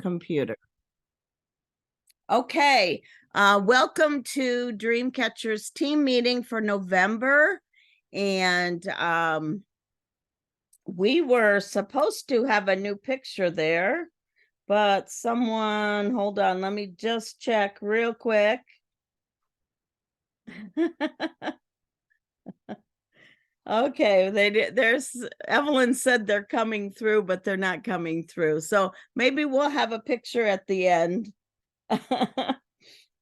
computer. Okay, welcome to Dreamcatcher's team meeting for November. And we were supposed to have a new picture there, but someone, hold on, let me just check real quick. Okay, there's Evelyn said they're coming through, but they're not coming through. So maybe we'll have a picture at the end.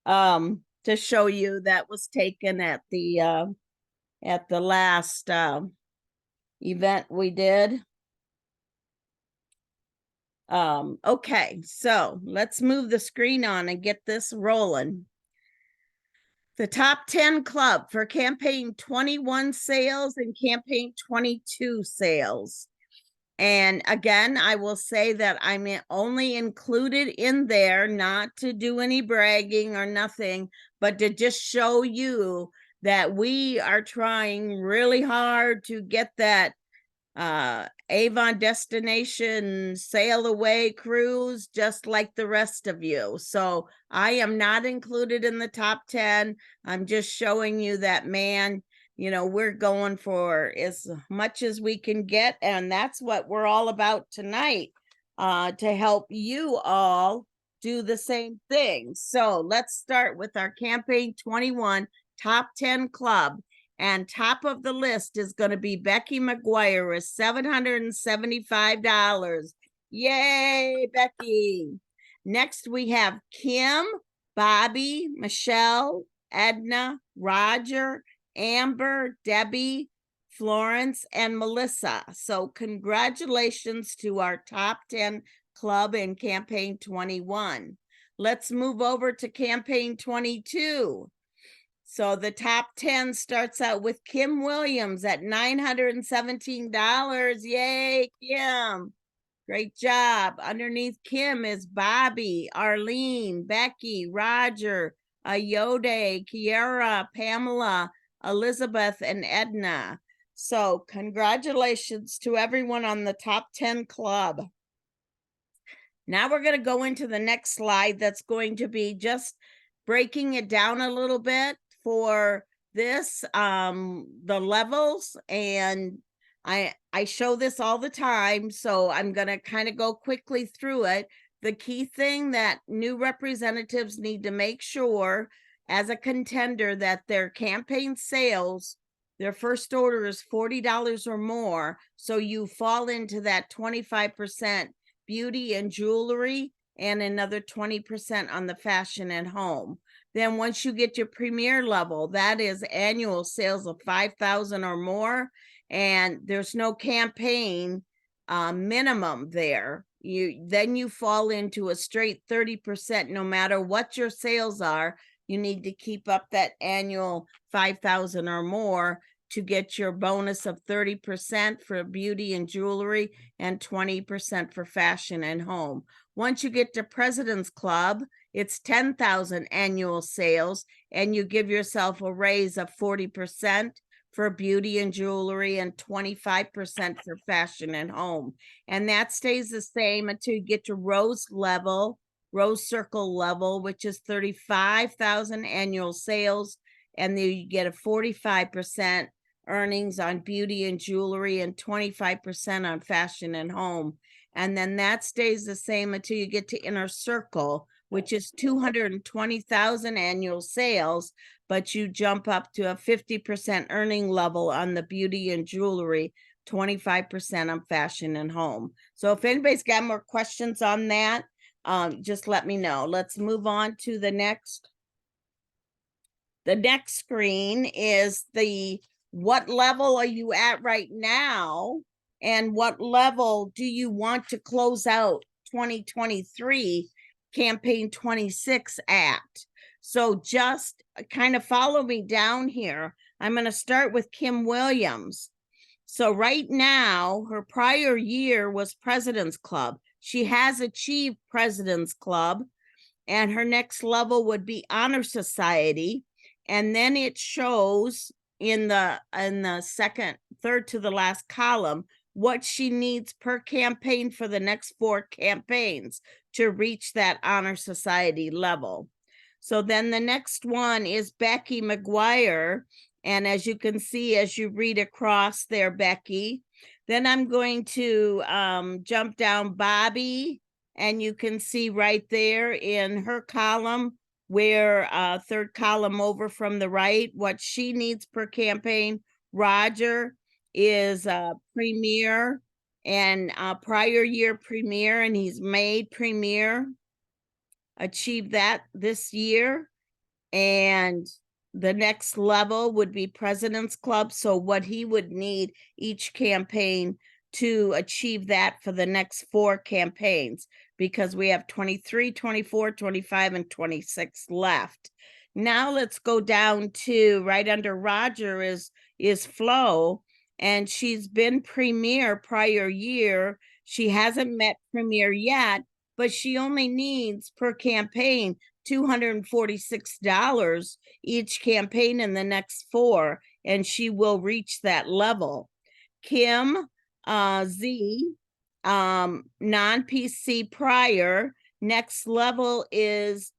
To show you that was taken at the last event we did. Okay, so let's move the screen on and get this rolling. The top 10 club for campaign 21 sales and campaign 22 sales. And again, I will say that I'm only included in there, not to do any bragging or nothing, but to just show you that we are trying really hard to get that Avon destination sail away cruise just like the rest of you. So I am not included in the top 10. I'm just showing you that, man, you know, we're going for as much as we can get, and that's what we're all about tonight, to help you all do the same thing. So let's start with our campaign 21 top 10 club. And top of the list is going to be Becky McGuire with $775. Yay, Becky. Next, we have Kim, Bobby, Michelle, Edna, Roger, Amber, Debbie, Florence, and Melissa. So congratulations to our top 10 club in campaign 21. Let's move over to campaign 22. So the top 10 starts out with Kim Williams at $917. Yay, Kim. Great job. Underneath Kim is Bobby, Arlene, Becky, Roger, Ayode, Kiara, Pamela, Elizabeth, and Edna. So congratulations to everyone on the top 10 club. Now we're going to go into the next slide that's going to be just breaking it down a little bit for this, the levels, and I show this all the time, so I'm going to kind of go quickly through it. The key thing that new representatives need to make sure as a contender that their campaign sales, their first order is $40 or more, so you fall into that 25% beauty and jewelry and another 20% on the fashion and home. Then once you get your premier level, that is annual sales of 5,000 or more, and there's no campaign minimum there. Then you fall into a straight 30%. No matter what your sales are, you need to keep up that annual 5,000 or more to get your bonus of 30% for beauty and jewelry and 20% for fashion and home. Once you get to President's Club, it's 10,000 annual sales, and you give yourself a raise of 40% for beauty and jewelry and 25% for fashion and home. And that stays the same until you get to Rose Circle level, which is 35,000 annual sales, and then you get a 45% earnings on beauty and jewelry and 25% on fashion and home. And then that stays the same until you get to Inner Circle, which is 220,000 annual sales, but you jump up to a 50% earning level on the beauty and jewelry, 25% on fashion and home. So if anybody's got more questions on that, just let me know. Let's move on to the next. The next screen is the what level are you at right now, and what level do you want to close out 2023 campaign 26 at? So just kind of follow me down here. I'm going to start with Kim Williams. So right now, her prior year was President's Club. She has achieved President's Club, and her next level would be Honor Society. And then it shows in the third to the last column what she needs per campaign for the next 4 campaigns to reach that honor society level. So then the next one is Becky McGuire. And as you can see, as you read across there, Becky, then I'm going to jump down Bobby, and you can see right there in her column where third column over from the right, what she needs per campaign. Roger is premier and prior year premier, and he's made premier, achieved that this year. And the next level would be President's Club. So what he would need each campaign to achieve that for the next 4 campaigns, because we have 23, 24, 25, and 26 left. Now let's go down to right under Roger is Flo, and she's been premier prior year. She hasn't met premier yet, but she only needs per campaign $246 each campaign in the next 4, and she will reach that level. Kim Z, non-PC prior, next level is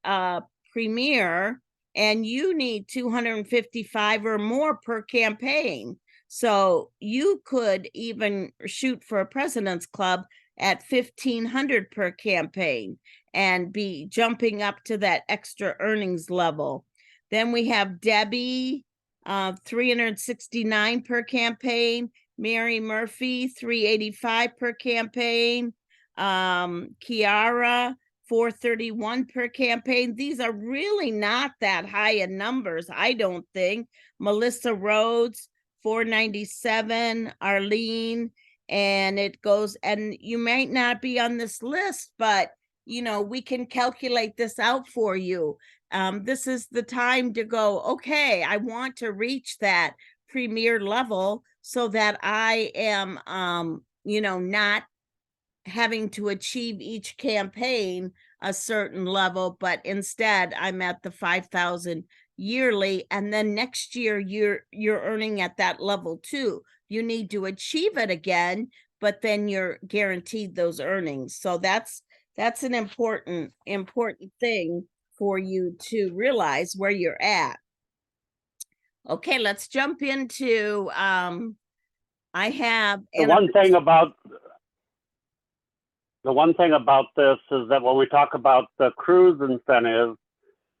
premier, and you need 255 or more per campaign. So you could even shoot for a President's Club at 1,500 per campaign and be jumping up to that extra earnings level. Then we have Debbie, 369 per campaign. Mary Murphy, 385 per campaign. Kiara, 431 per campaign. These are really not that high in numbers, I don't think. Melissa Rhodes, 497. Arlene, and it goes, and you might not be on this list, but you know, we can calculate this out for you. This is the time to go, okay, I want to reach that premier level so that I am, you know, not having to achieve each campaign a certain level, but instead I'm at the 5,000 yearly, and then next year you're earning at that level too. You need to achieve it again, but then you're guaranteed those earnings. So that's an important thing for you to realize where you're at. Okay, let's jump into I have the one thing about this is that when we talk about the cruise incentive,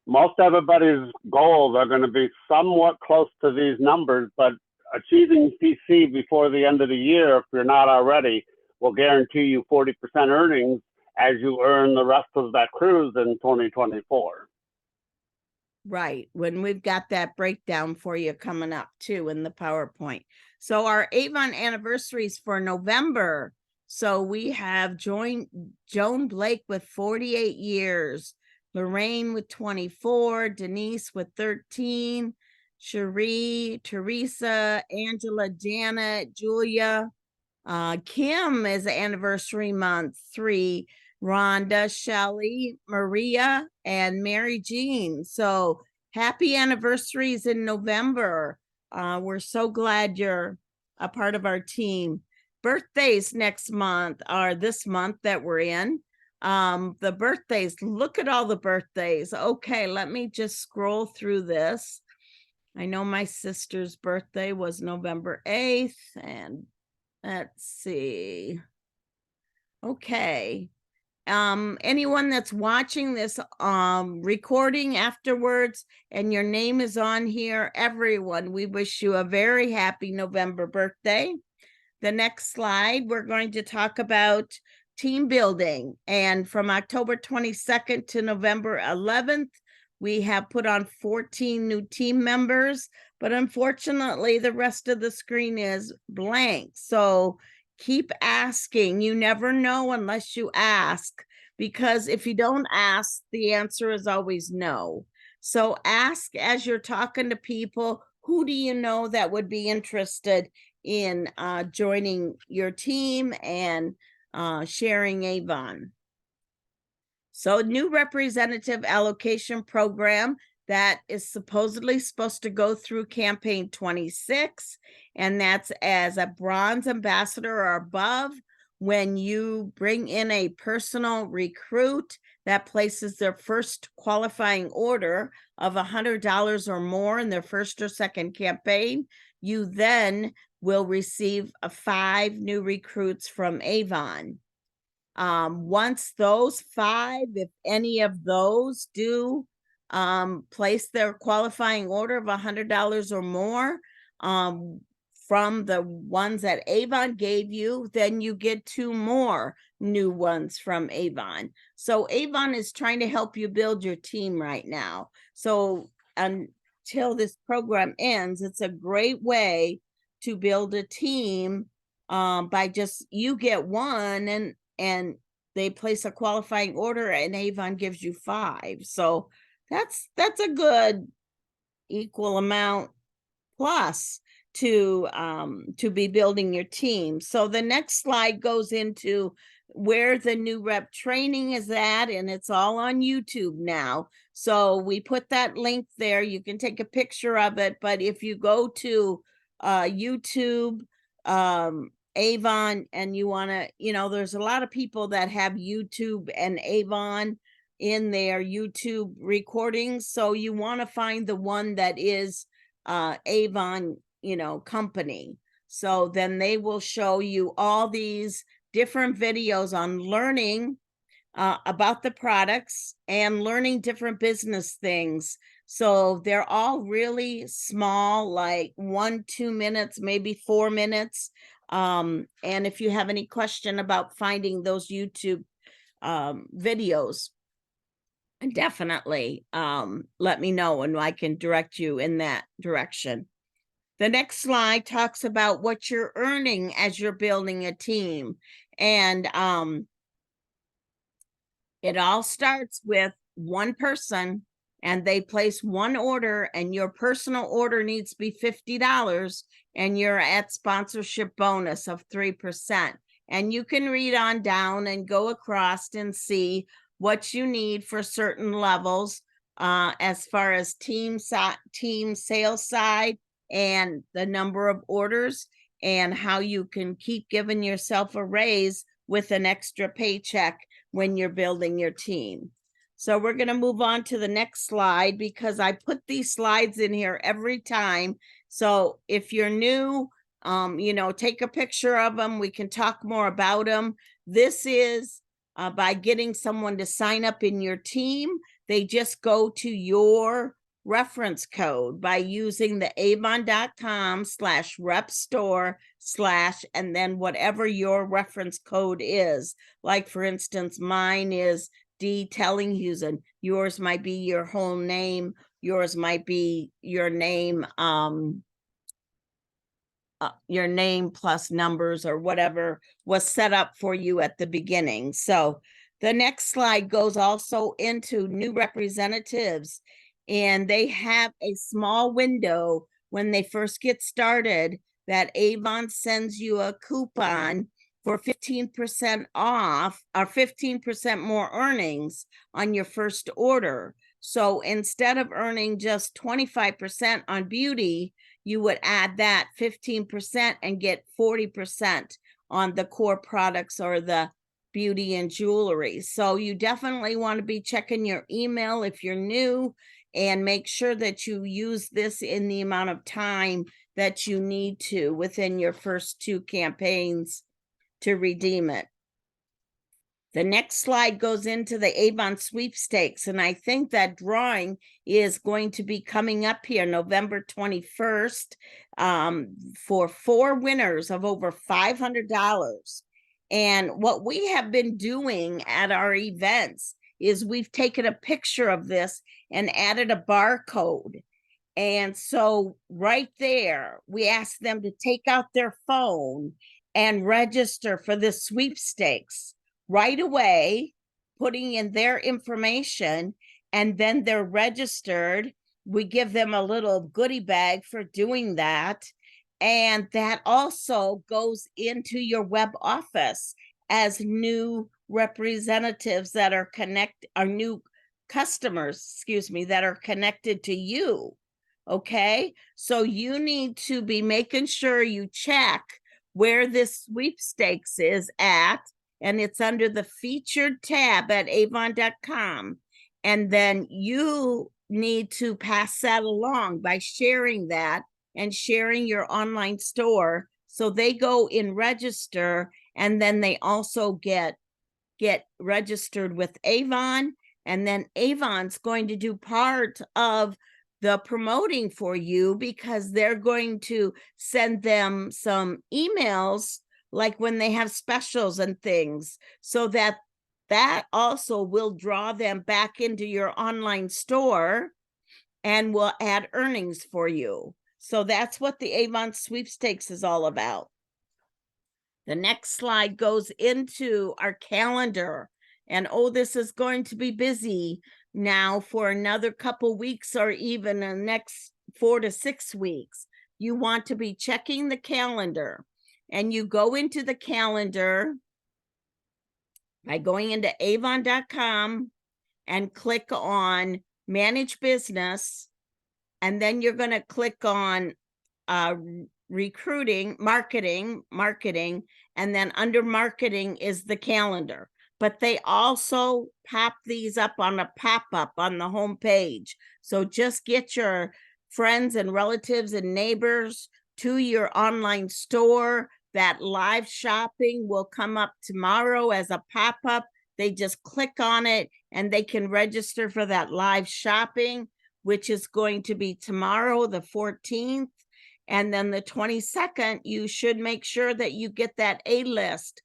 most everybody's goals are going to be somewhat close to these numbers, but achieving PC before the end of the year, if you're not already, will guarantee you 40% earnings as you earn the rest of that cruise in 2024. Right, when we've got that breakdown for you coming up too in the PowerPoint. So our Avon anniversaries for November. So we have Joan Blake with 48 years, Lorraine with 24, Denise with 13, Cherie, Teresa, Angela, Janet, Julia. Kim is anniversary month 3, Rhonda, Shelley, Maria, and Mary Jean. So happy anniversaries in November. We're so glad you're a part of our team. Birthdays next month are this month that we're in. The birthdays, look at all the birthdays. Okay, let me just scroll through this. I know my sister's birthday was November 8th, and let's see. Okay. Anyone that's watching this recording afterwards and your name is on here, everyone, we wish you a very happy November birthday. The next slide, we're going to talk about team building. And from October 22nd to November 11th, we have put on 14 new team members, but unfortunately, the rest of the screen is blank. So keep asking. You never know unless you ask, because if you don't ask, the answer is always no. So ask as you're talking to people, who do you know that would be interested in joining your team and sharing Avon? So new representative allocation program that is supposedly supposed to go through campaign 26, and that's as a bronze ambassador or above. when you bring in a personal recruit that places their first qualifying order of $100 or more in their first or second campaign, you then will receive 5 new recruits from Avon. Once those 5, if any of those do place their qualifying order of $100 or more from the ones that Avon gave you, then you get 2 more new ones from Avon. So Avon is trying to help you build your team right now. So until this program ends, it's a great way to build a team by just, you get one and they place a qualifying order and Avon gives you 5. So that's a good equal amount plus to be building your team. So the next slide goes into where the new rep training is at, and it's all on YouTube now. So we put that link there. You can take a picture of it, but if you go to YouTube, Avon, and you want to, there's a lot of people that have YouTube and Avon in their YouTube recordings. So you want to find the one that is Avon, company. So then they will show you all these different videos on learning about the products and learning different business things. So they're all really small, like 1-2 minutes, maybe 4 minutes. And if you have any question about finding those YouTube videos, definitely let me know and I can direct you in that direction. The next slide talks about what you're earning as you're building a team. And it all starts with one person and they place one order and your personal order needs to be $50 and you're at sponsorship bonus of 3%. And you can read on down and go across and see what you need for certain levels as far as team sales side and the number of orders and how you can keep giving yourself a raise with an extra paycheck when you're building your team. So we're going to move on to the next slide because I put these slides in here every time. So if you're new, take a picture of them. We can talk more about them. This is by getting someone to sign up in your team. They just go to your reference code by using the avon.com/repstore/ and then whatever your reference code is. Like for instance, mine is D Tellinghusen. Yours might be your whole name. Yours might be your name plus numbers or whatever was set up for you at the beginning. So the next slide goes also into new representatives, and they have a small window when they first get started that Avon sends you a coupon for 15% off or 15% more earnings on your first order. So instead of earning just 25% on beauty, you would add that 15% and get 40% on the core products or the beauty and jewelry. So you definitely want to be checking your email if you're new and make sure that you use this in the amount of time that you need to within your first 2 campaigns to redeem it. The next slide goes into the Avon sweepstakes, and I think that drawing is going to be coming up here November 21st for 4 winners of over $500. And what we have been doing at our events is we've taken a picture of this and added a barcode. And so right there, we ask them to take out their phone and register for the sweepstakes right away, putting in their information, and then they're registered. We give them a little goodie bag for doing that. And that also goes into your web office as new representatives that are new customers, that are connected to you. Okay, so you need to be making sure you check where this sweepstakes is at, and it's under the featured tab at avon.com. And then you need to pass that along by sharing that and sharing your online store. So they go in register, and then they also get registered with Avon, and then Avon's going to do part of the promoting for you, because they're going to send them some emails like when they have specials and things, so that also will draw them back into your online store and will add earnings for you. So that's what the Avon sweepstakes is all about. The next slide goes into our calendar. And oh, this is going to be busy now for another couple weeks, or even the next 4 to 6 weeks. You want to be checking the calendar, and you go into the calendar by going into avon.com and click on Manage Business. And then you're going to click on recruiting, marketing, and then under marketing is the calendar. But they also pop these up on a pop-up on the home page. So just get your friends and relatives and neighbors to your online store. That live shopping will come up tomorrow as a pop-up. They just click on it and they can register for that live shopping, which is going to be tomorrow, the 14th. And then the 22nd, you should make sure that you get that A-list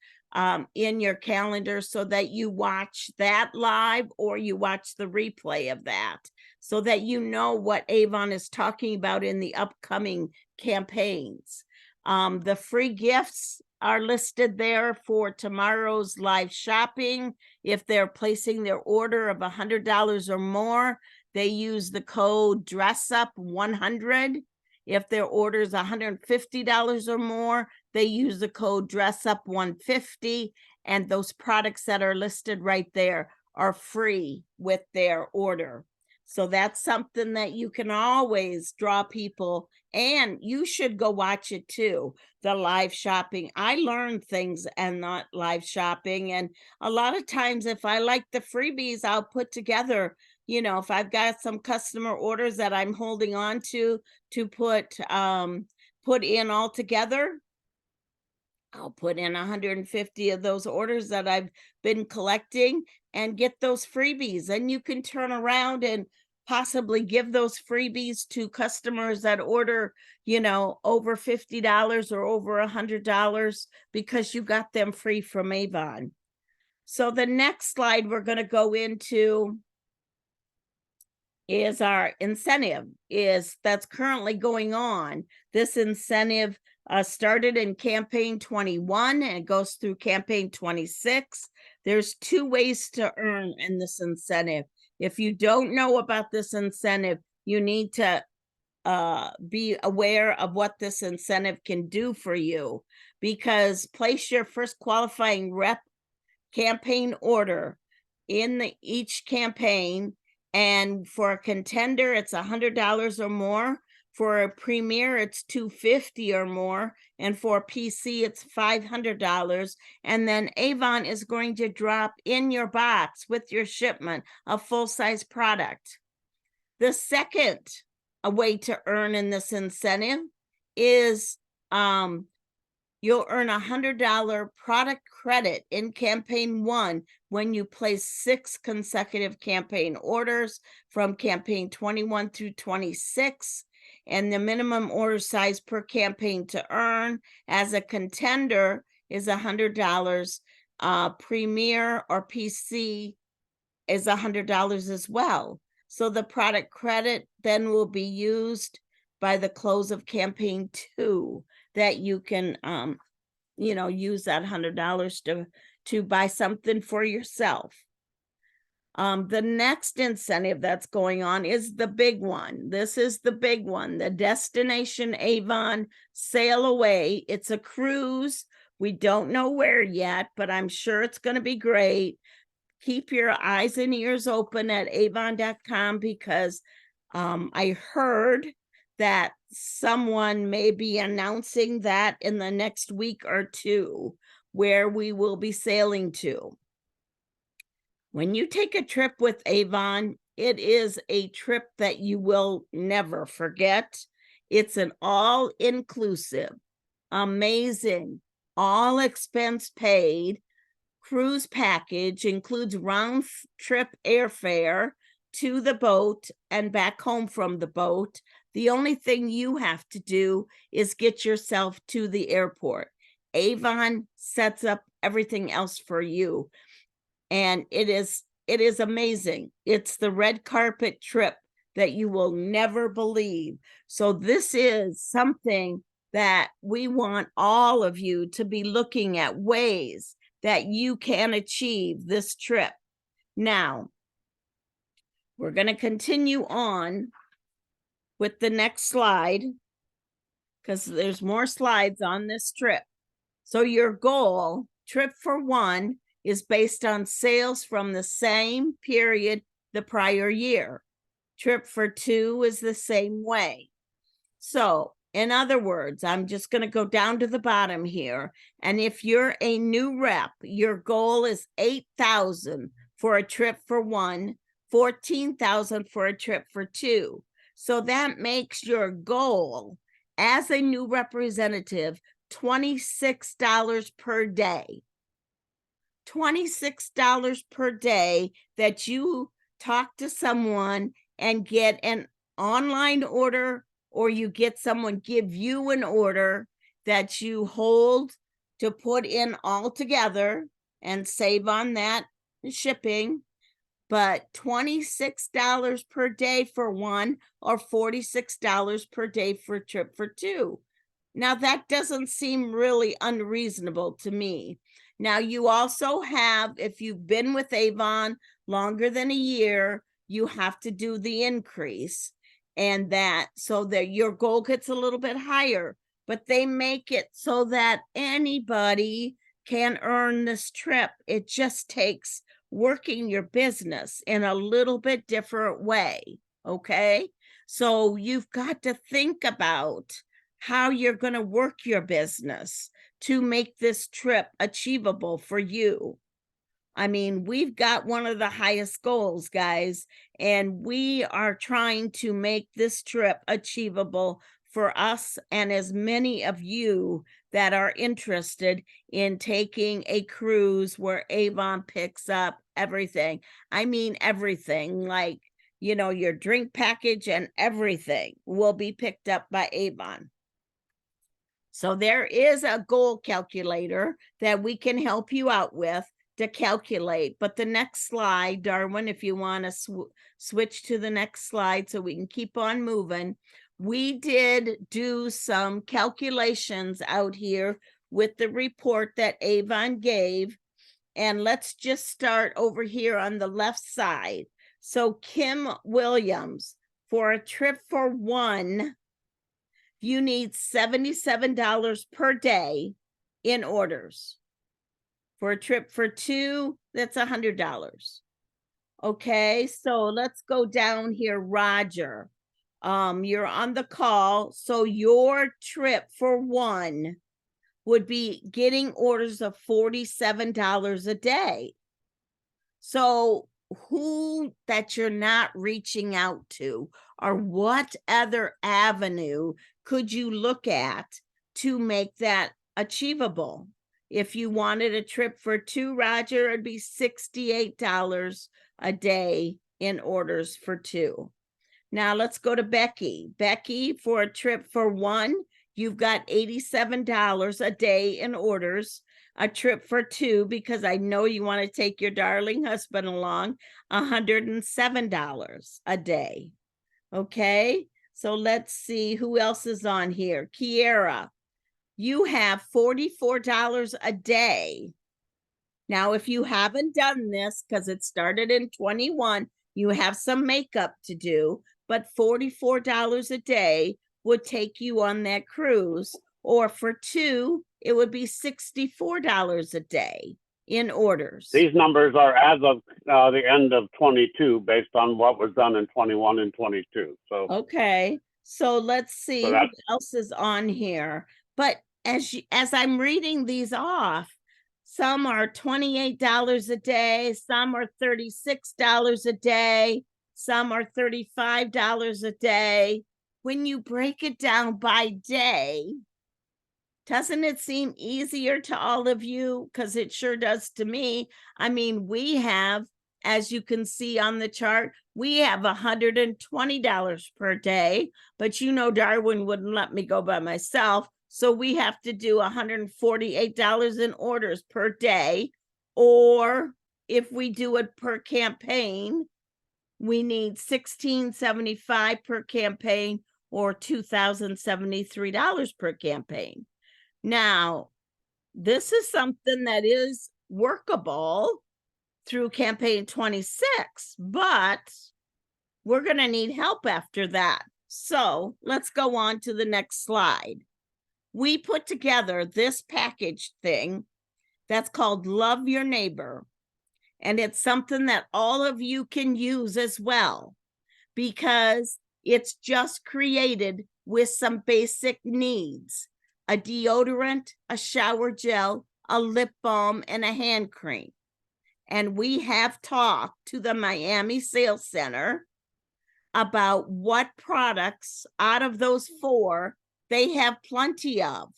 in your calendar, so that you watch that live or you watch the replay of that, so that you know what Avon is talking about in the upcoming campaigns. The free gifts are listed there for tomorrow's live shopping. If they're placing their order of $100 or more, they use the code DRESSUP100. If their order is $150 or more, they use the code DRESSUP150. And those products that are listed right there are free with their order. So that's something that you can always draw people, and you should go watch it too, the live shopping. I learned things and not live shopping. And a lot of times, if I like the freebies, I'll put together, if I've got some customer orders that I'm holding on to put in all together, I'll put in 150 of those orders that I've been collecting and get those freebies. And you can turn around and possibly give those freebies to customers that order, over $50 or over $100, because you got them free from Avon. So the next slide we're going to go into is our incentive that's currently going on. This incentive started in campaign 21 and it goes through campaign 26. There's 2 ways to earn in this incentive. If you don't know about this incentive, you need to be aware of what this incentive can do for you, because place your first qualifying rep campaign order in each campaign. And for a contender, it's $100 or more. For a premier, it's $250 or more. And for a PC, it's $500. And then Avon is going to drop in your box with your shipment a full-size product. The second way to earn in this incentive is you'll earn $100 product credit in campaign 1 when you place 6 consecutive campaign orders from campaign 21 through 26. And the minimum order size per campaign to earn as a contender is $100. Premier or PC is $100 as well. So the product credit then will be used by the close of campaign 2, that you can use that $100 to buy something for yourself. The next incentive that's going on is the big one. This is the big one, the Destination Avon Sail Away. It's a cruise. We don't know where yet, but I'm sure it's going to be great. Keep your eyes and ears open at avon.com, because I heard that someone may be announcing that in the next week or two, where we will be sailing to. When you take a trip with Avon, it is a trip that you will never forget. It's an all-inclusive, amazing, all expense paid cruise package, includes round trip airfare to the boat and back home from the boat. The only thing you have to do is get yourself to the airport. Avon sets up everything else for you. And it is amazing. It's the red carpet trip that you will never believe. So this is something that we want all of you to be looking at, ways that you can achieve this trip. Now, we're going to continue on with the next slide, because there's more slides on this trip. So your goal, trip for one, is based on sales from the same period the prior year. Trip for two is the same way. So in other words, I'm just going to go down to the bottom here. And if you're a new rep, your goal is 8,000 for a trip for one, 14,000 for a trip for two. So that makes your goal as a new representative $26 per day. $26 per day that you talk to someone and get an online order, or you get someone give you an order that you hold to put in all together and save on that shipping. But $26 per day for one, or $46 per day for a trip for two. Now that doesn't seem really unreasonable to me. Now you also have, if you've been with Avon longer than a year, you have to do the increase, and that so that your goal gets a little bit higher, but they make it so that anybody can earn this trip. It just takes working your business in a little bit different way. Okay. So you've got to think about how you're going to work your business to make this trip achievable for you. I mean, we've got one of the highest goals, guys, and we are trying to make this trip achievable for us and as many of you that are interested in taking a cruise where Avon picks up everything. I mean, everything, like, you know, your drink package and everything will be picked up by Avon. So there is a goal calculator that we can help you out with to calculate. But the next slide, Darwin, if you want to switch to the next slide so we can keep on moving. We did do some calculations out here with the report that Avon gave. And let's just start over here on the left side. So Kim Williams, for a trip for one, you need $77 per day in orders. For a trip for two, that's $100. Okay, so let's go down here, Roger. You're on the call. So your trip for one would be getting orders of $47 a day. So who that you're not reaching out to, or what other avenue could you look at to make that achievable? If you wanted a trip for two, Roger, it'd be $68 a day in orders for two. Now let's go to Becky. Becky, for a trip for one, you've got $87 a day in orders. A trip for two, because I know you want to take your darling husband along, $107 a day. Okay, so let's see who else is on here. Kiera, you have $44 a day. Now, if you haven't done this, because it started in 21, you have some makeup to do, but $44 a day would take you on that cruise. Or for two, it would be $64 a day in orders. These numbers are as of the end of 22, based on what was done in 21 and 22. So okay, So let's see So who that's else is on here. But as I'm reading these off, some are $28 a day, some are $36 a day, some are $35 a day. When you break it down by day, doesn't it seem easier to all of you? Because it sure does to me. I mean, we have, as you can see on the chart, we have $120 per day, but you know, Darwin wouldn't let me go by myself. So we have to do $148 in orders per day. Or if we do it per campaign, we need $1,675 per campaign or $2,073 per campaign. Now, this is something that is workable through campaign 26, but we're going to need help after that. So let's go on to the next slide. We put together this package thing that's called Love Your Neighbor. And it's something that all of you can use as well, because it's just created with some basic needs: a deodorant, a shower gel, a lip balm, and a hand cream. And we have talked to the Miami Sales Center about what products out of those 4 they have plenty of.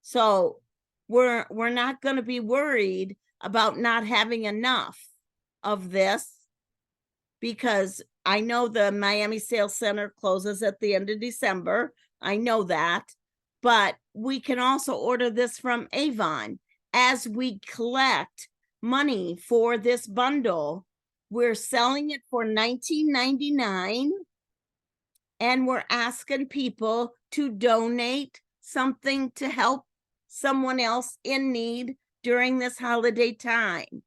So we're not going to be worried about not having enough of this, because I know the Miami Sales Center closes at the end of December. I know that, but we can also order this from Avon. As we collect money for this bundle, we're selling it for $19.99, and we're asking people to donate something to help someone else in need during this holiday time.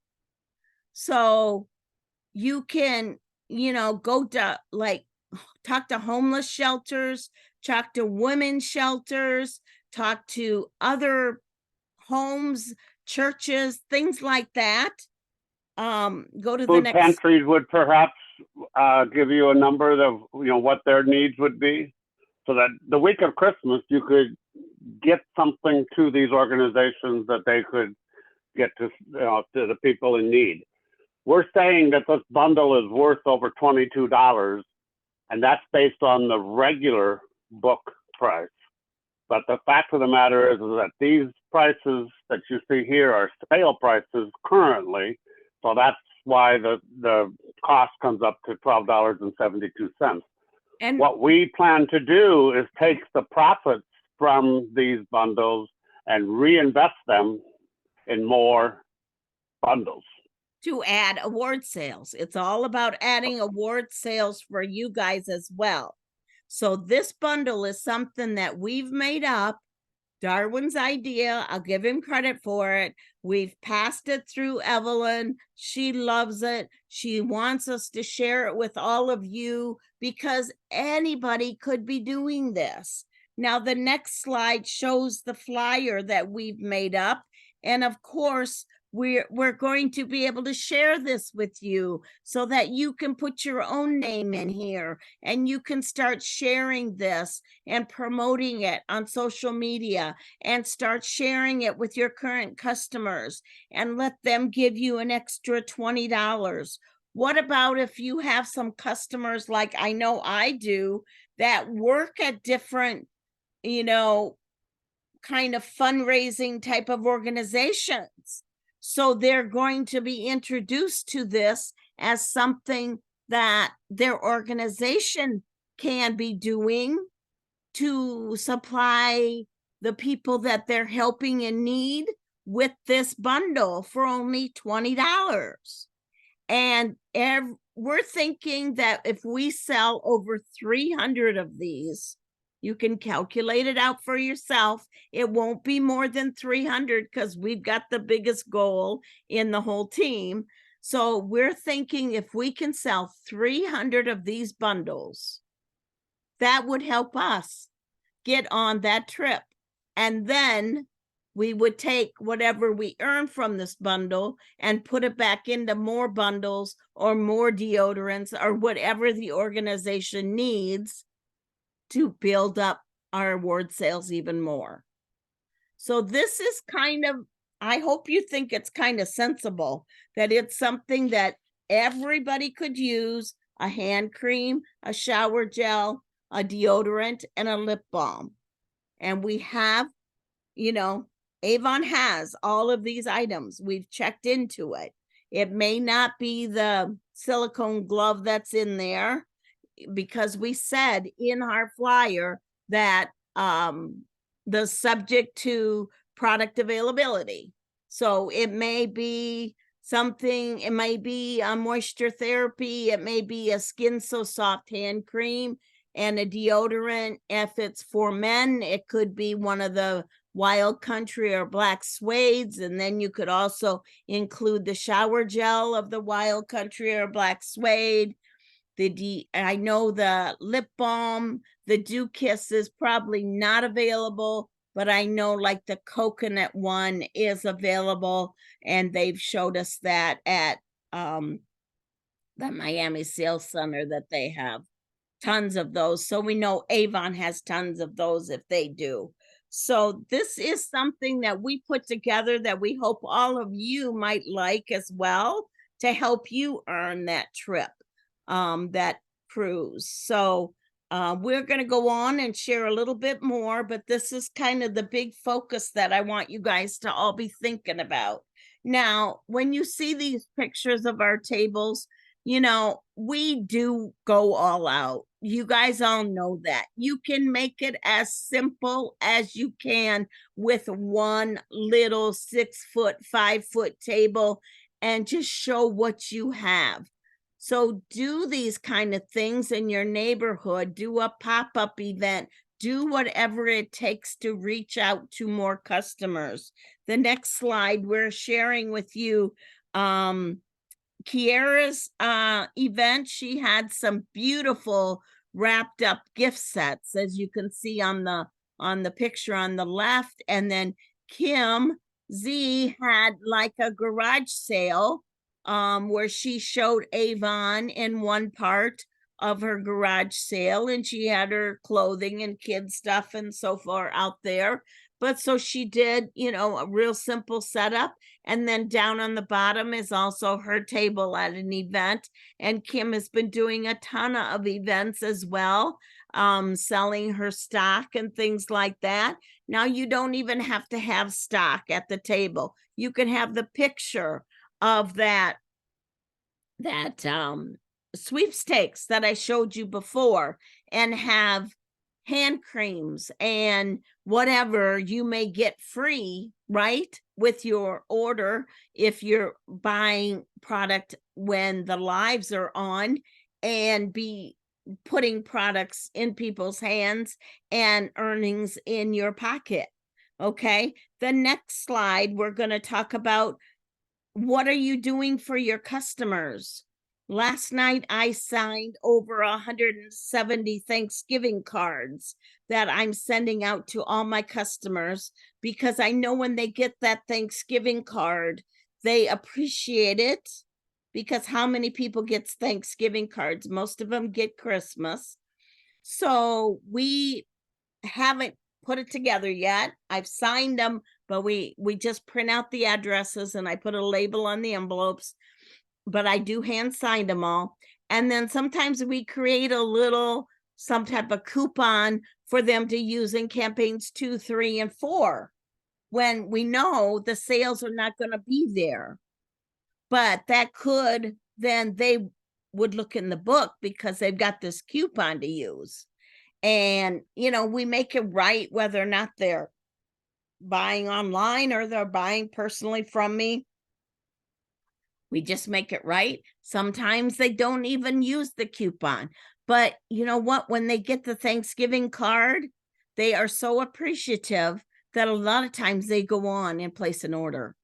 So you can, go to talk to homeless shelters, talk to women's shelters, talk to other homes, churches, things like that. Go to the food next. pantries would perhaps give you a number of what their needs would be, so that the week of Christmas you could get something to these organizations that they could get to the people in need. We're saying that this bundle is worth over $22, and that's based on the regular book price. But the fact of the matter is that these prices that you see here are sale prices currently, so that's why the cost comes up to $12.72. And what we plan to do is take the profits from these bundles and reinvest them in more bundles. To add award sales. It's all about adding award sales for you guys as well. So this bundle is something that we've made up. Darwin's idea. I'll give him credit for it. We've passed it through Evelyn. She loves it. She wants us to share it with all of you, because anybody could be doing this. Now, the next slide shows the flyer that we've made up. And of course, we're going to be able to share this with you so that you can put your own name in here and you can start sharing this and promoting it on social media and start sharing it with your current customers and let them give you an extra $20. What about if you have some customers, like I know I do, that work at different, kind of fundraising type of organizations? So they're going to be introduced to this as something that their organization can be doing to supply the people that they're helping in need with this bundle for only $20. And we're thinking that if we sell over 300 of these, you can calculate it out for yourself. It won't be more than 300 because we've got the biggest goal in the whole team. So we're thinking if we can sell 300 of these bundles, that would help us get on that trip. And then we would take whatever we earn from this bundle and put it back into more bundles or more deodorants or whatever the organization needs to build up our award sales even more. So this is kind of, I hope you think it's kind of sensible, that it's something that everybody could use: a hand cream, a shower gel, a deodorant, and a lip balm. And we have, you know, Avon has all of these items. We've checked into it. It may not be the silicone glove that's in there, because we said in our flyer that the subject to product availability. So it may be something, it may be a moisture therapy, it may be a Skin So Soft hand cream and a deodorant. If it's for men, it could be one of the Wild Country or Black Suedes, and then you could also include the shower gel of the Wild Country or Black Suede. I know the lip balm, the Dew Kiss is probably not available, but I know like the coconut one is available, and they've showed us that at the Miami Sales Center, that they have tons of those. So we know Avon has tons of those if they do. So this is something that we put together that we hope all of you might like as well, to help you earn that trip, that cruise. So we're going to go on and share a little bit more, but this is kind of the big focus that I want you guys to all be thinking about. Now, when you see these pictures of our tables, you know, we do go all out. You guys all know that. You can make it as simple as you can with one little 6 foot, 5 foot table, and just show what you have. So do these kind of things in your neighborhood, do a pop-up event, do whatever it takes to reach out to more customers. The next slide, we're sharing with you Kiara's event. She had some beautiful wrapped up gift sets, as you can see on the picture on the left. And then Kim Z had like a garage sale where she showed Avon in one part of her garage sale, and she had her clothing and kid stuff and so forth out there. But so she did, you know, a real simple setup. And then down on the bottom is also her table at an event. And Kim has been doing a ton of events as well, selling her stock and things like that. Now you don't even have to have stock at the table. You can have the picture of that sweepstakes that I showed you before, and have hand creams and whatever you may get free, right, with your order if you're buying product when the lives are on, and be putting products in people's hands and earnings in your pocket. Okay, the next slide, we're going to talk about what are you doing for your customers. Last night, I signed over 170 Thanksgiving cards that I'm sending out to all my customers, because I know when they get that Thanksgiving card, they appreciate it, because how many people gets Thanksgiving cards? Most of them get Christmas. So we haven't put it together yet. I've signed them, but we just print out the addresses and I put a label on the envelopes, but I do hand sign them all. And then sometimes we create a little, some type of coupon for them to use in campaigns 2, 3, and 4, when we know the sales are not going to be there. But that could, then they would look in the book because they've got this coupon to use. And, you know, we make it right whether or not they're buying online or they're buying personally from me. We just make it right. Sometimes they don't even use the coupon. But you know what? When they get the Thanksgiving card, they are so appreciative that a lot of times they go on and place an order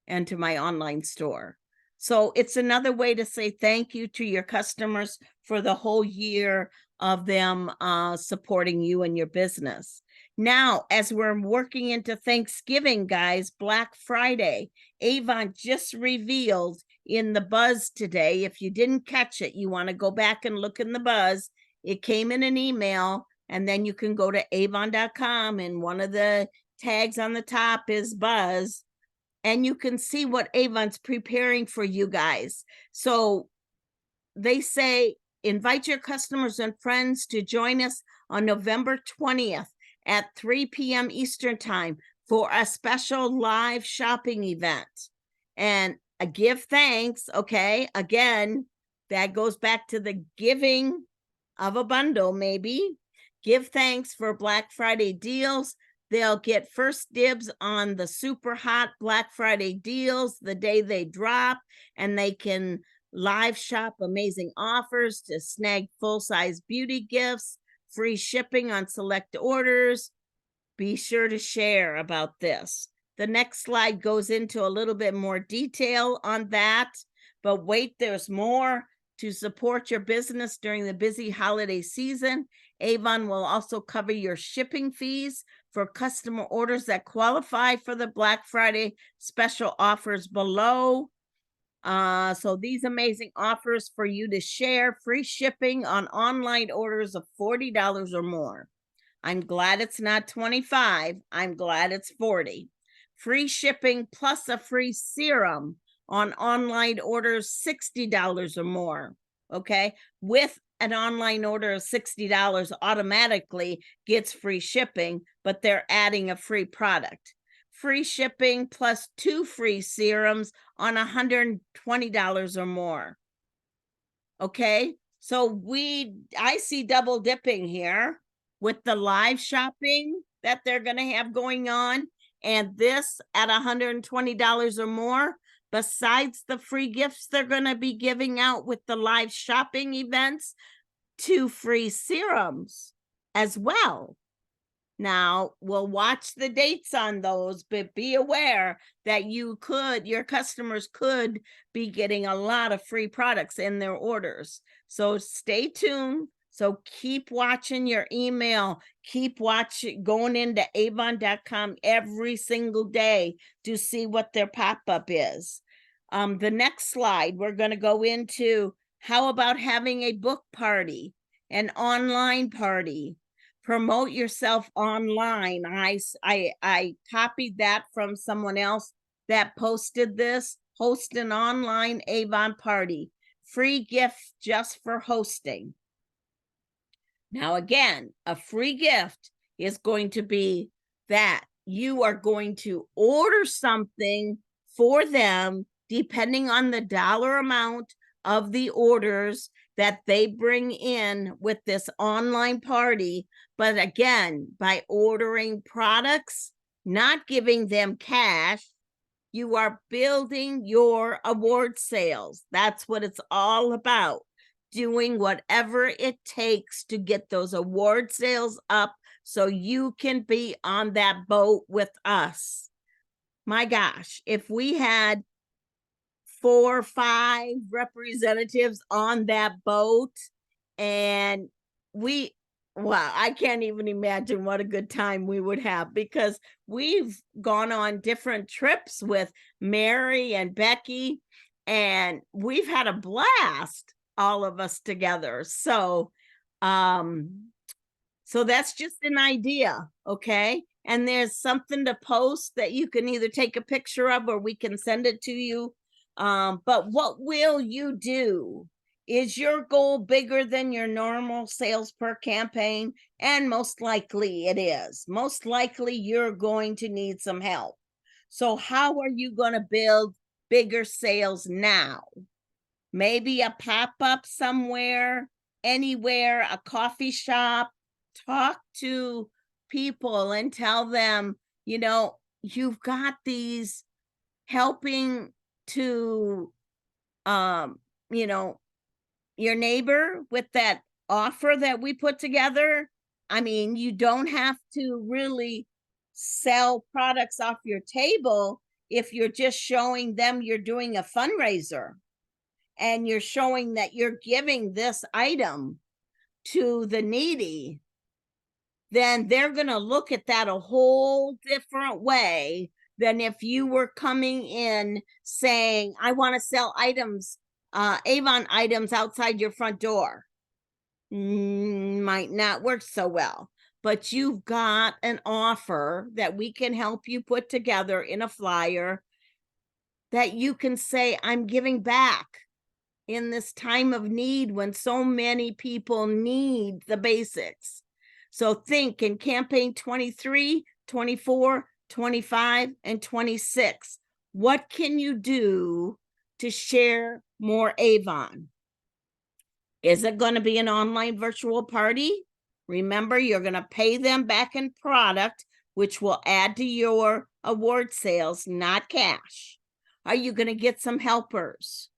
into my online store. So it's another way to say thank you to your customers for the whole year of them supporting you and your business. Now, as we're working into Thanksgiving, guys, Black Friday, Avon just revealed in the buzz today. If you didn't catch it, you want to go back and look in the buzz. It came in an email And then you can go to avon.com, and one of the tags on the top is Buzz, and you can see what Avon's preparing for you guys. So they say, invite your customers and friends to join us on November 20th at 3 p.m. Eastern Time for a special live shopping event. And a give thanks, okay? Again, that goes back to the giving of a bundle, maybe. Give thanks for Black Friday deals. They'll get first dibs on the super hot Black Friday deals the day they drop, and they can live shop amazing offers to snag full-size beauty gifts, free shipping on select orders. Be sure to share about this. The next slide goes into a little bit more detail on that, but wait, there's more. To support your business during the busy holiday season, Avon will also cover your shipping fees for customer orders that qualify for the Black Friday special offers below. So these amazing offers for you to share: free shipping on online orders of $40 or more. I'm glad it's not 25. I'm glad it's 40. Free shipping plus a free serum on online orders $60 or more. Okay. With an online order of $60 automatically gets free shipping, but they're adding a free product. Free shipping plus 2 free serums on $120 or more. Okay. So I see double dipping here with the live shopping that they're going to have going on, and this at $120 or more, besides the free gifts they're going to be giving out with the live shopping events, 2 free serums as well. Now, we'll watch the dates on those, but be aware that your customers could be getting a lot of free products in their orders. So stay tuned. So keep watching your email. Keep watching, going into avon.com every single day to see what their pop-up is. The next slide, we're going to go into how about having a book party, an online party. Promote yourself online. I copied that from someone else that posted this. Host an online Avon party. Free gift just for hosting. Now, again, a free gift is going to be that you are going to order something for them depending on the dollar amount of the orders that they bring in with this online party. But again, by ordering products, not giving them cash, you are building your award sales. That's what it's all about. Doing whatever it takes to get those award sales up so you can be on that boat with us. My gosh, if we had 4 or 5 representatives on that boat, and I can't even imagine what a good time we would have, because we've gone on different trips with Mary and Becky, and we've had a blast, all of us together. So that's just an idea, okay? And there's something to post that you can either take a picture of or we can send it to you. But what will you do? Is your goal bigger than your normal sales per campaign? And most likely it is. Most likely you're going to need some help. So how are you going to build bigger sales now? Maybe a pop-up somewhere, anywhere, a coffee shop. Talk to people and tell them, you've got these helping to, your neighbor with that offer that we put together. I mean, you don't have to really sell products off your table if you're just showing them you're doing a fundraiser and you're showing that you're giving this item to the needy. Then they're going to look at that a whole different way than if you were coming in saying, I want to sell items, Avon items outside your front door. might not work so well, but you've got an offer that we can help you put together in a flyer that you can say, I'm giving back in this time of need when so many people need the basics. So think in campaign 23, 24, 25, and 26. What can you do to share more Avon? Is it going to be an online virtual party? Remember, you're going to pay them back in product, which will add to your award sales, not cash. Are you going to get some helpers?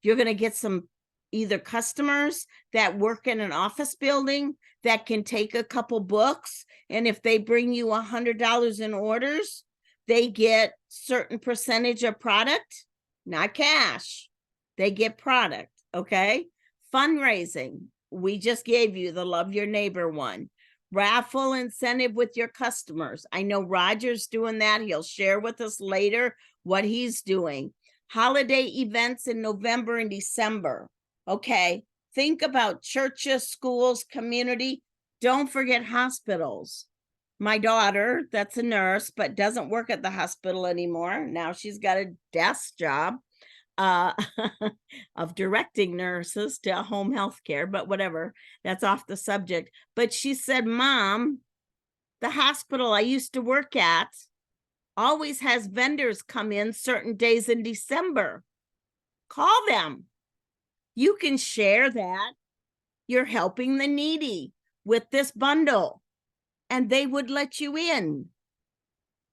You're going to get some either customers that work in an office building that can take a couple books. And if they bring you $100 in orders, they get certain percentage of product, not cash. They get product. Okay. Fundraising. We just gave you the Love Your Neighbor one. Raffle incentive with your customers. I know Roger's doing that. He'll share with us later what he's doing. Holiday events in November and December. Okay, think about churches, schools, community. Don't forget hospitals. My daughter, that's a nurse, but doesn't work at the hospital anymore. Now she's got a desk job of directing nurses to home health care, but whatever, that's off the subject. But she said, Mom, the hospital I used to work at always has vendors come in certain days in December. Call them. You can share that you're helping the needy with this bundle, and they would let you in.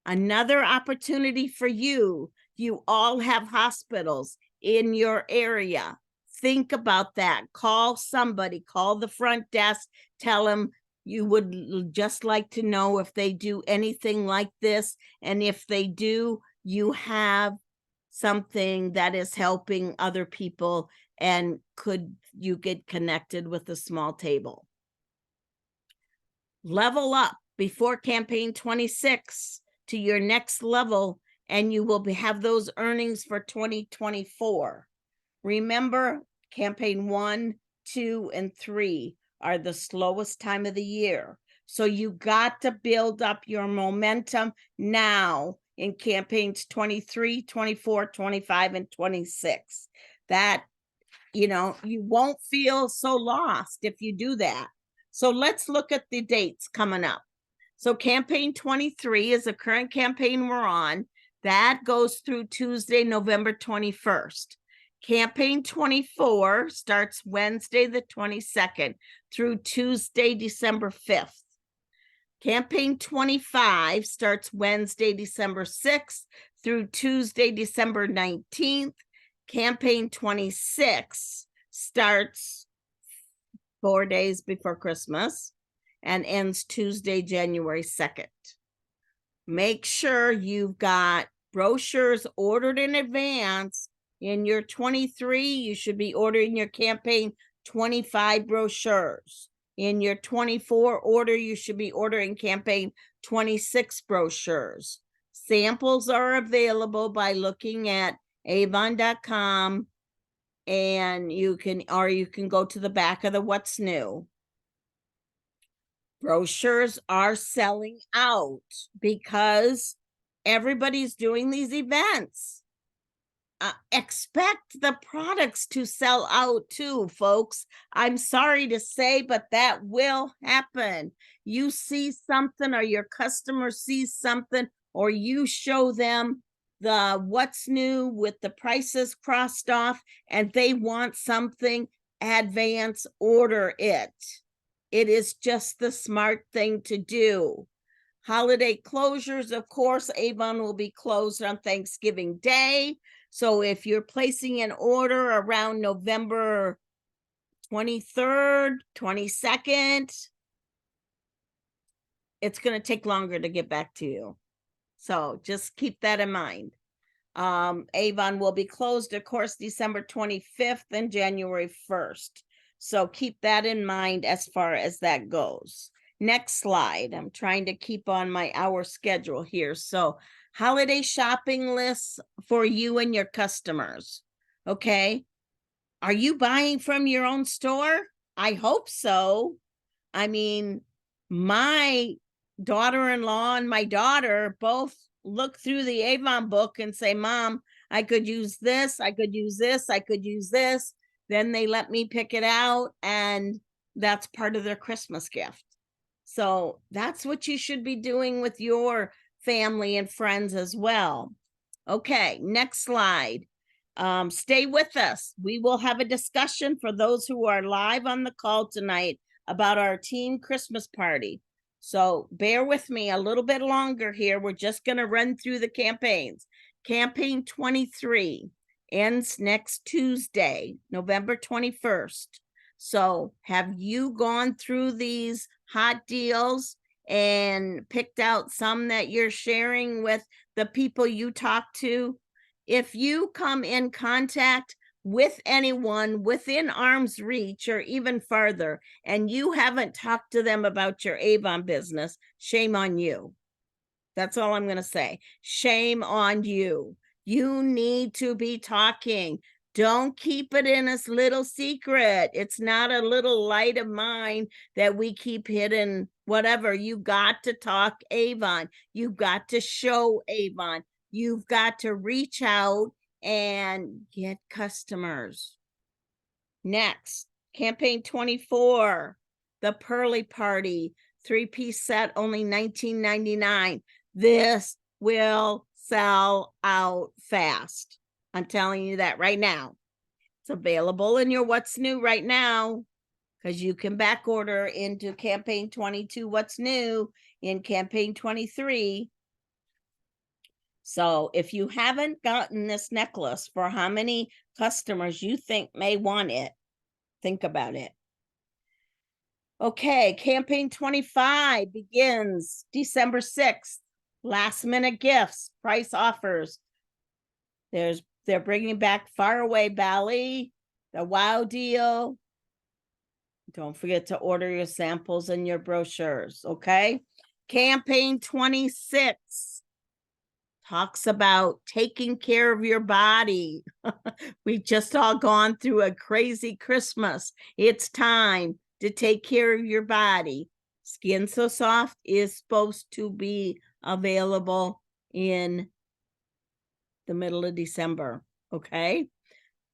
Another opportunity for you. You all have hospitals in your area. Think about that. Call somebody, call the front desk, tell them you would just like to know if they do anything like this. And if they do, you have something that is helping other people, and could you get connected with a small table? Level up before campaign 26 to your next level, and you will have those earnings for 2024. Remember, campaign 1, 2, and 3 are the slowest time of the year. So you got to build up your momentum now in campaigns 23, 24, 25, and 26. That, you won't feel so lost if you do that. So let's look at the dates coming up. So campaign 23 is the current campaign we're on. That goes through Tuesday, November 21st. Campaign 24 starts Wednesday, the 22nd through Tuesday, December 5th. Campaign 25 starts Wednesday, December 6th through Tuesday, December 19th. Campaign 26 starts 4 days before Christmas and ends Tuesday, January 2nd. Make sure you've got brochures ordered in advance. In your 23, you should be ordering your campaign 25 brochures. In your 24 order, you should be ordering campaign 26 brochures. Samples are available by looking at avon.com, and you can go to the back of the What's New. Brochures are selling out because everybody's doing these events. Expect the products to sell out too, folks. I'm sorry to say, but that will happen. You see something, or your customer sees something, or you show them the What's New with the prices crossed off, and they want something, advance order it. It is just the smart thing to do. Holiday closures, of course, Avon will be closed on Thanksgiving Day. So if you're placing an order around November 23rd, 22nd, it's going to take longer to get back to you. So just keep that in mind. Avon will be closed, of course, December 25th and January 1st. So keep that in mind as far as that goes. Next slide. I'm trying to keep on my hour schedule here. So holiday shopping lists for you and your customers. Okay. Are you buying from your own store? I hope so. I mean, my daughter-in-law and my daughter both look through the Avon book and say, Mom, I could use this, I could use this, I could use this. Then they let me pick it out, and that's part of their Christmas gift. So that's what you should be doing with your family and friends as well. Okay, next slide. Stay with us. We will have a discussion for those who are live on the call tonight about our team Christmas party. So bear with me a little bit longer here. We're just going to run through the campaigns. Campaign 23 ends next Tuesday, November 21st. So have you gone through these hot deals and picked out some that you're sharing with the people you talk to? If you come in contact with anyone within arm's reach or even farther, and you haven't talked to them about your Avon business, shame on you. That's all I'm going to say. Shame on you. You need to be talking. Don't keep it in a little secret. It's not a little light of mine that we keep hidden, whatever. You got to talk Avon. You've got to show Avon. You've got to reach out and get customers. Next, campaign 24, the Pearly Party, 3-piece set, only $19.99. This will sell out fast. I'm telling you that right now. It's available in your What's New right now, because you can back order into campaign 22 What's New in campaign 23. So if you haven't gotten this necklace, for how many customers you think may want it, think about it. Okay, campaign 25 begins December 6th. Last minute gifts, price offers. They're bringing back Faraway Bali, the Wow Deal. Don't forget to order your samples and your brochures, okay? Campaign 26 talks about taking care of your body. We've just all gone through a crazy Christmas. It's time to take care of your body. Skin So Soft is supposed to be available in the middle of December, okay?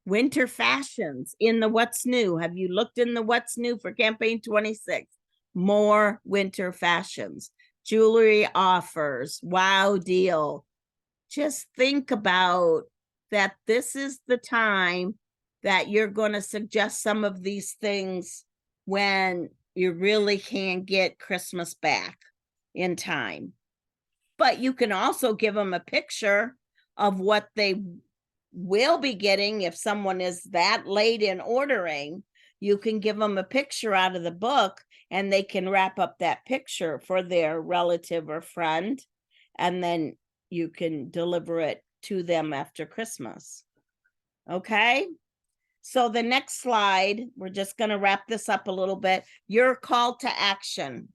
Winter fashions in the What's New. Have you looked in the What's New for campaign 26? More winter fashions, jewelry offers, wow deal. Just think about that. This is the time that you're going to suggest some of these things when you really can't get Christmas back in time. But you can also give them a picture of what they will be getting. If someone is that late in ordering, you can give them a picture out of the book, and they can wrap up that picture for their relative or friend, and then you can deliver it to them after Christmas. Okay? So the next slide, we're just going to wrap this up a little bit. Your call to action.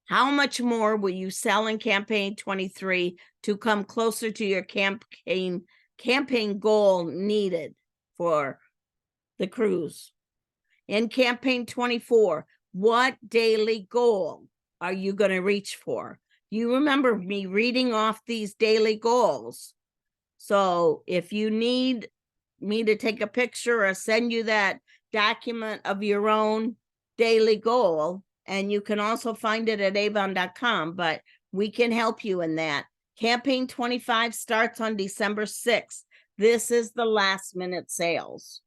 How much more will you sell in campaign 23 to come closer to your campaign goal needed for the cruise? In campaign 24, what daily goal are you going to reach for? You remember me reading off these daily goals. So if you need me to take a picture or send you that document of your own daily goal, and you can also find it at avon.com, but we can help you in that. Campaign 25 starts on December 6th. This is the last minute sales.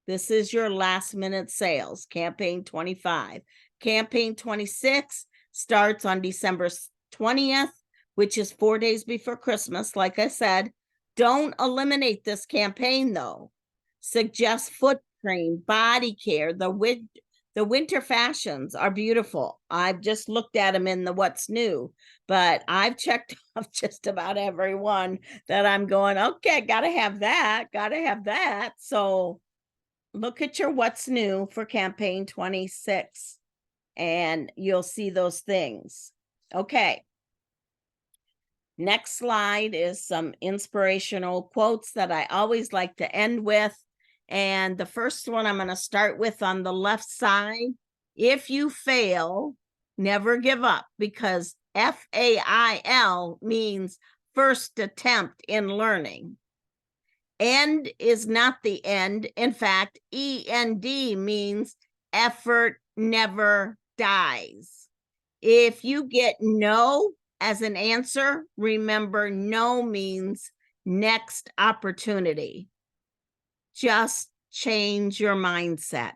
This is your last minute sales, campaign 25. Campaign 26 starts on December 20th, which is 4 days before Christmas. Like I said, don't eliminate this campaign though. Suggest foot cream, body care. The winter fashions are beautiful. I've just looked at them in the What's New, but I've checked off just about every one that I'm going, okay, gotta have that. So look at your What's New for campaign 26 and you'll see those things. Okay. Next slide is some inspirational quotes that I always like to end with. And the first one I'm going to start with on the left side. If you fail, never give up, because FAIL means first attempt in learning. End is not the end. In fact, END means effort never dies. If you get no as an answer, remember no means next opportunity. Just change your mindset.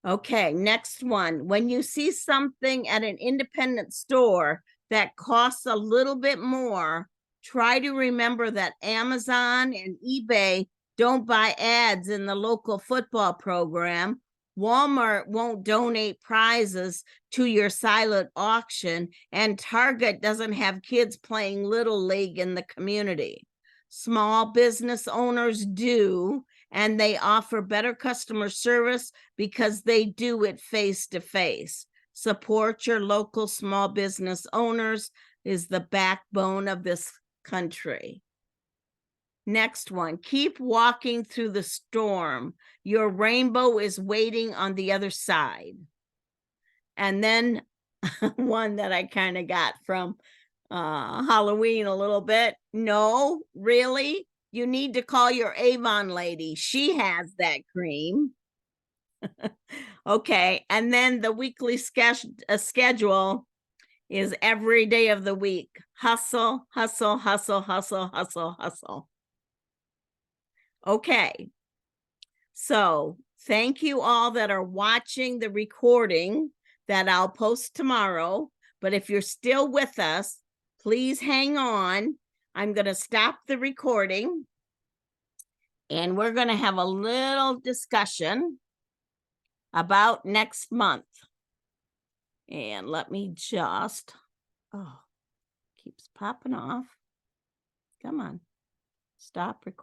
Okay, next one. When you see something at an independent store that costs a little bit more, try to remember that Amazon and eBay don't buy ads in the local football program. Walmart won't donate prizes to your silent auction, and Target doesn't have kids playing Little League in the community. Small business owners do, and they offer better customer service because they do it face to face. Support your local small business owners is the backbone of this country. Next one, keep walking through the storm. Your rainbow is waiting on the other side. And then one that I kind of got from Halloween a little bit. No, really? You need to call your Avon lady. She has that cream. Okay, and then the weekly schedule is every day of the week. Hustle, hustle, hustle, hustle, hustle, hustle. Okay, so thank you all that are watching the recording that I'll post tomorrow. But if you're still with us, please hang on. I'm going to stop the recording, and we're going to have a little discussion about next month. And let me just, keeps popping off. Come on, stop recording.